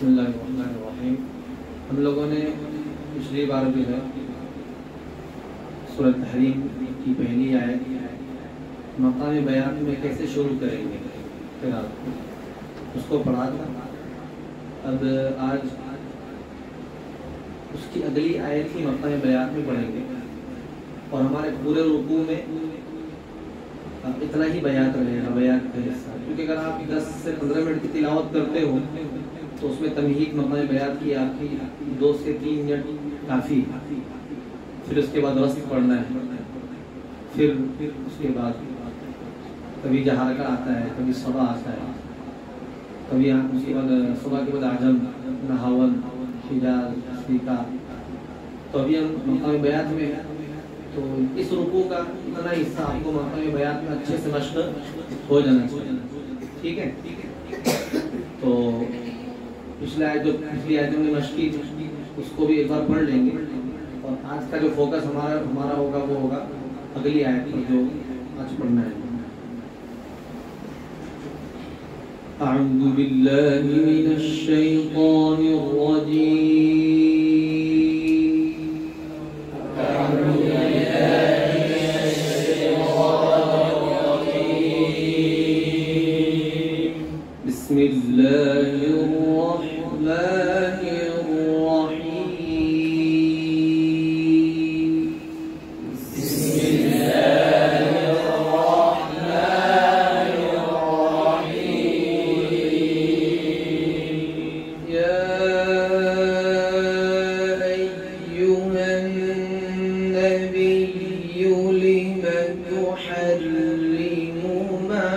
بسم اللہ الرحمن الرحیم. ہم لوگوں نے پچھلی بار جو ہے سورۃ تحریم کی پہلی آیت مقام بیان میں کیسے شروع کریں گے قرات اس کو پڑھا تھا. اب آج اس کی اگلی آیت ہی مقام بیان میں پڑھیں گے اور ہمارے پورے رکوع میں اتنا ہی بیان رہے گا، بیان کا حصہ. کیونکہ اگر آپ 10 سے 15 منٹ کی تلاوت کرتے ہو تو اس میں تمہید مقام بیان کی آپ کی 2 سے 3 منٹ کافی. پھر اس کے بعد رسم پڑھنا ہے، پھر اس کے بعد کبھی جہار کا آتا ہے، کبھی صبا آتا ہے، کبھی اس کے بعد صبح کے بعد عجم، نحاون، حجاز، سیکا. تو ابھی ہم مقام بیان میں تو اس رکوع کا اتنا حصہ آپ کو مقام بیان میں اچھے سے مشق ہو جانا چاہیے. ٹھیک ہے؟ تو پچھلی آیت میں مشقی اس کو بھی ایک بار پڑھ لیں گے اور آج کا جو فوکس ہمارا ہوگا وہ ہوگا اگلی آیت پر جو آج پڑھنا ہے. اعوذ باللہ من الشیطان الرجیم. بسم اللہ الرحمن الرحیم. بسم اللہ الرحمن الرحیم. یا ایھا النبی لم تحرم ما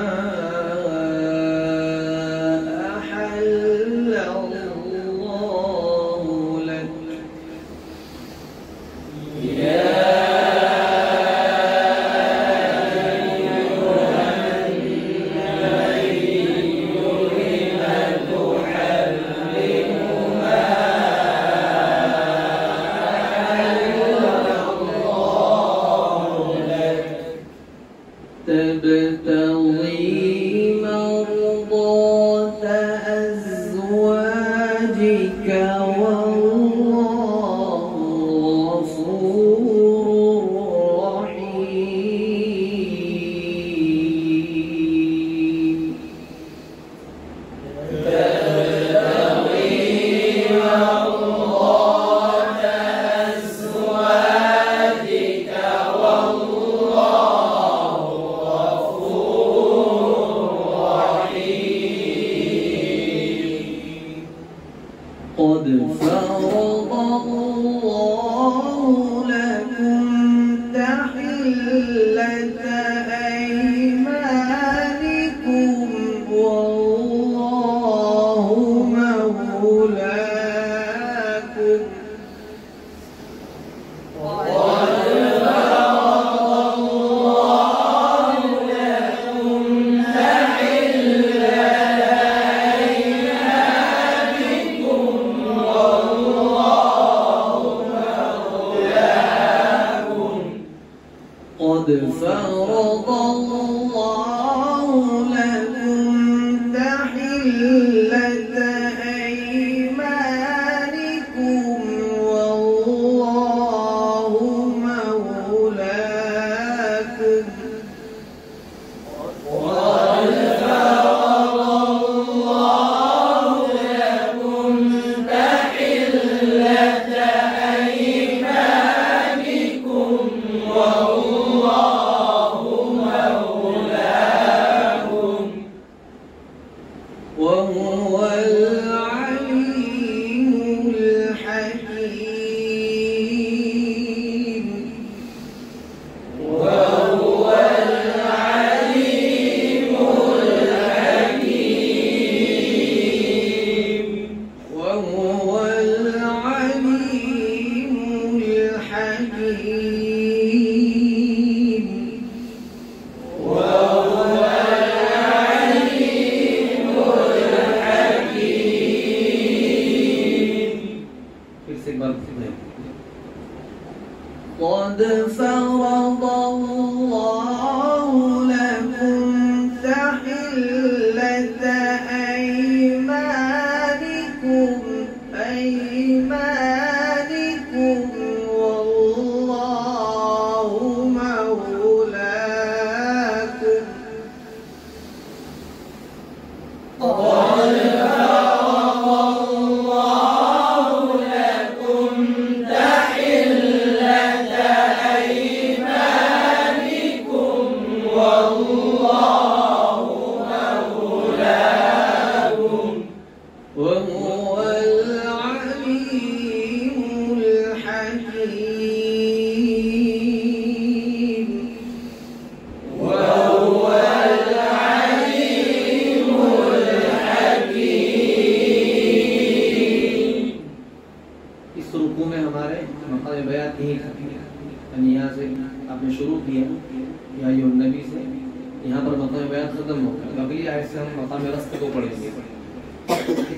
أحل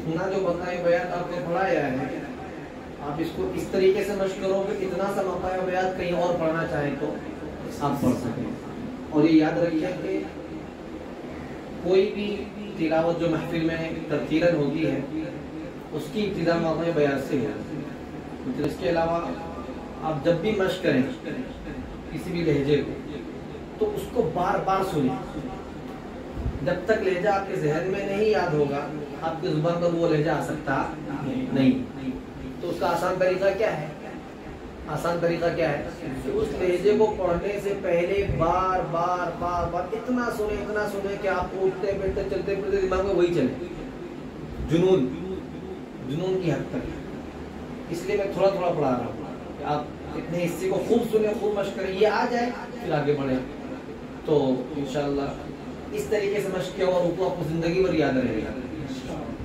اتنا جو مقام بیات آپ کو پڑھایا ہے آپ اس کو اس طریقے سے مشق کرو کہ اتنا سا مقام بیات کہیں اور پڑھنا چاہیں تو آپ پڑھ سکیں. اور یہ یاد رکھیے کہ کوئی بھی تلاوت جو محفل میں ترتیلاً ہوتی ہے اس کی ابتدا مقام بیات سے ہے. اس کے علاوہ آپ جب بھی مشق کریں کسی بھی لہجے کو تو اس کو بار بار سنیں. جب تک لہجہ آپ کے ذہن میں نہیں یاد ہوگا آپ کی زبان پر وہ لہجہ آ سکتا نہیں. تو اس کا آسان طریقہ کیا ہے؟ آسان طریقہ کیا ہے کہ اس لہجے کو پڑھنے سے پہلے بار بار بار بار اتنا سنیں کہ آپ اٹھتے بیٹھتے چلتے پھرتے دماغ میں وہی چلے. جنون کی حد تک. اس لیے میں تھوڑا تھوڑا پڑھا رہا ہوں کہ آپ اتنے حصے کو خوب سنیں, خوب مشق کریں, یہ آ جائے پھر آگے بڑھیں. تو انشاءاللہ اس طریقے سے مشق کیا اور رکوع آپ کو زندگی بھر یاد رہے گا.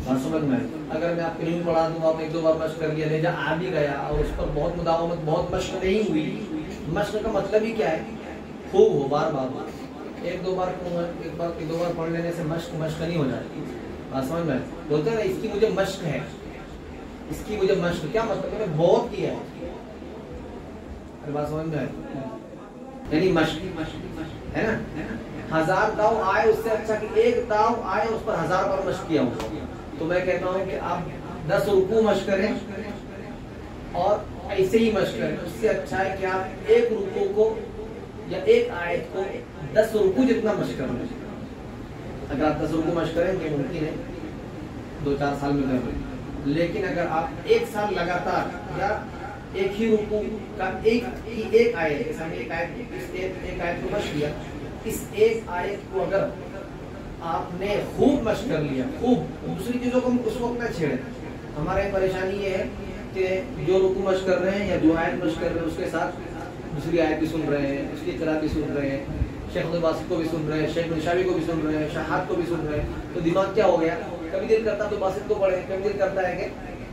بات سمجھ میں اگر میں آپ کو نہیں پڑھا دوں, آپ ایک دو بار مشق کر لیا, لہجہ آ بھی گیا اور اس پر بہت مداومت, بہت مشق نہیں ہوئی. مشق کا مطلب ہی کیا ہے؟ خوب ہو, بار بار ایک دو بار پڑھ لینے سے مشق نہیں ہو جاتی. بات سمجھ میں بولتے ہیں نا اس کی مجھے مشق ہے, اس کی مجھے مشق, کیا مطلب ہے؟ میں بہت کیا ہے. بات سمجھ میں یعنی مشق ہے نا. 1000 داؤ آئے اس سے اچھا کہ ایک داؤ آئے اس پر 1000 بار مشق کیا ہو. تو میں کہتا ہوں کہ آپ 10 رکوع مشق کریں اور ایسے ہی مشق کریں. اس سے اچھا ہے کہ آپ ایک رکوع کو یا ایک آیت کو 10 رکوع جتنا مشق کر لیں. اگر آپ 10 رکوع مشق کریں گے ممکن ہے 2-4 سال میں کر لیں. لیکن اگر آپ ایک سال لگاتار یا ایک ہی رکوع کا ایک آیت ایک آیت کو مشق کیا, اس ایک آیت کو اگر آپ نے خوب مشق کر لیا, خوب, دوسری چیزوں کو اس وقت نہ چھیڑیں. ہمارے پریشانی یہ ہے کہ جو رکوع مشق کر رہے ہیں یا جو آیت مشق کر رہے ہیں اس کے ساتھ دوسری آیت بھی سن رہے ہیں, اس کی قرأت بھی سن رہے ہیں, شیخ عبدالباسط کو بھی سن رہے ہیں, شیخ نشابی کو بھی سن رہے ہیں, شہاد کو بھی سن رہے ہیں. تو دماغ کیا ہو گیا, کبھی دل کرتا ہے تو باسط کو پڑھیں, کبھی دل کرتا ہے کہ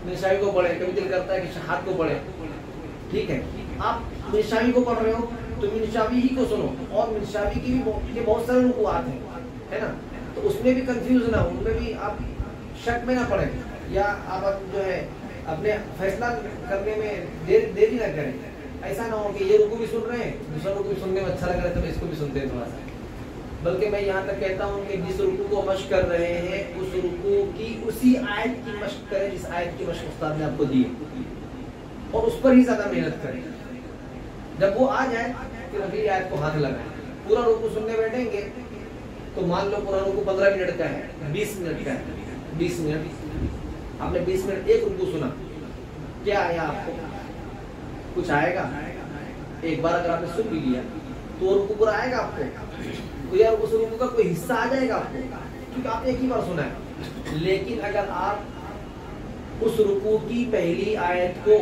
نشابی کو پڑھیں, کبھی دل کرتا ہے کہ شہاد کو پڑھیں. ٹھیک ہے, آپ نشابی کو پڑھ رہے ہو تو منشابی ہی کو سنو, اور منشابی کی بھی بہت سارے رکوعات ہیں, ہے نا. تو اس میں بھی کنفیوز نہ ہو, ان میں بھی آپ شک میں نہ پڑیں, یا آپ جو ہے اپنے فیصلہ کرنے میں دیر ہی نہ کریں. ایسا نہ ہو کہ یہ رکوع بھی سن رہے ہیں, دوسرا رکوع بھی سننے میں اچھا لگ رہا ہے تو اس کو بھی سنتے ہیں تھوڑا سا. بلکہ میں یہاں تک کہتا ہوں کہ جس رکوع کو مشق کر رہے ہیں اس رکوع کی اسی آیت کی مشق کریں جس آیت کی مشق استاد نے آپ کو دی, اور اس پر ہی زیادہ محنت کریں. جب وہ آ جائے پھر اگلی آیت کو ہاتھ لگائیں. پورا رکوع سننے بیٹھیں گے تو مان لو پورا رکوع 15 منٹ کا ہے, 20 منٹ کا ہے. 20 منٹ آپ نے 20 منٹ ایک رکوع سنا, کیا آیا آپ کو؟ کچھ آئے گا؟ ایک بار اگر آپ نے سن بھی لیا تو رکوع پورا آئے گا آپ کو, یا اس رکوع کا کوئی حصہ آ جائے گا آپ کو, کیونکہ آپ نے ایک ہی بار سنا ہے. لیکن اگر آپ اس رکوع کی پہلی آیت کو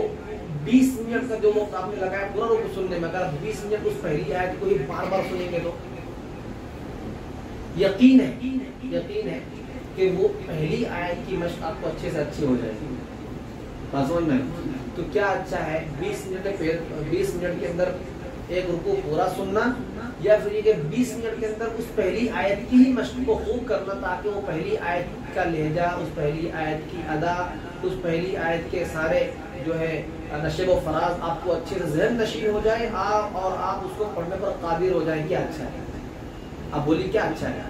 20 منٹ کا جو وقت آپ نے لگایا پورا رکوع سننے میں, اگر 20 منٹ اس پہلی آیت کو ہی بار بار سنیں گے تو یقین ہے کہ وہ پہلی آیت کی مشق آپ کو اچھے سے اچھی ہو جائے گی. بات سمجھ میں؟ تو کیا اچھا ہے 20 منٹ کے اندر ایک رکوع پورا سننا, یا پھر یہ کہ 20 منٹ کے اندر اس پہلی آیت کی ہی مشق کو خوب کرنا تاکہ وہ پہلی آیت کا لہجہ, اس پہلی آیت کی ادا, اس پہلی آیت کے سارے جو ہے نشیب و فراز آپ کو اچھے سے ذہن نشین ہو جائے, اور آپ اس کو پڑھنے پر قادر ہو جائیں. کیا اچھا ہے؟ آپ بولیے کیا اچھا ہے؟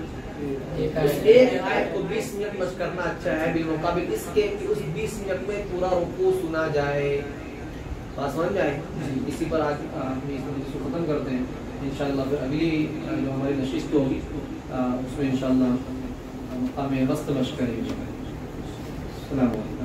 ایک آیت کو 20 منٹ مشق کرنا اچھا ہے بالمقابل اس کے کہ اس 20 منٹ میں پورا رکوع سنا جائے. بات سمجھ میں آئی؟ اسی پر آج ہم اس مجلس کو ختم کرتے ہیں. انشاءاللہ پھر اگلی جو ہماری نشست ہوگی اس میں انشاءاللہ مقام وسط مشق کریں گے. السلام علیکم.